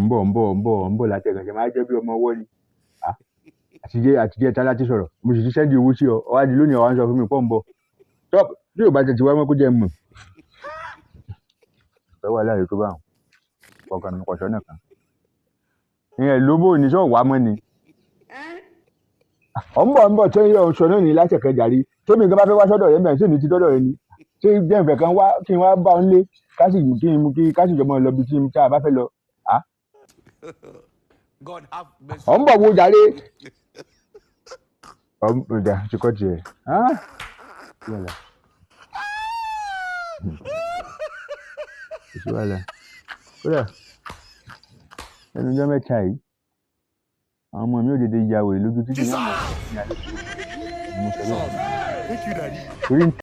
ń bọ̀ látẹ̀kàn ṣe máa jẹ́ bí ọmọ ọwọ́ ni àtijẹ́ tá láti sọ̀rọ̀ mo sì ti sẹ́ndì owó sí ọ ọwá di lónìí ọwá ń sọ fún mi pọ̀ ń bọ̀ tọ́ bí ò bá tẹ̀ ti wá mọ́ kó jẹ́ mọ̀ fẹ́ wà láàyè tó bá wọn ọkàn mi kọ̀ṣọ́ nìkan ìyẹn lóbó ní sọ wà mọ́ ni ń bọ̀ tó yẹ ọ̀ṣọ́ náà ní látẹ̀kàn jàre tómi nǹkan bá fẹ́ wá sọ́dọ̀ rẹ̀ mẹ́rin sí ní ti dọ́dọ̀ rẹ̀ ni ṣé jẹ́ ìfẹ́ kan wá kí n wá bá ọ nílé kásì jọmọ lọ bí tí tá a bá fẹ́ lọ ń bọ̀ wo jàre ọjà ti kọ́ tiẹ̀ ìṣúwàlà kódà ẹnu ọjọ́ mẹ́ta yìí àwọn ọmọ mi ò dédé ya wèrè lójú títí náà ní alẹ́ tó ń mú sẹ́lẹ̀ torí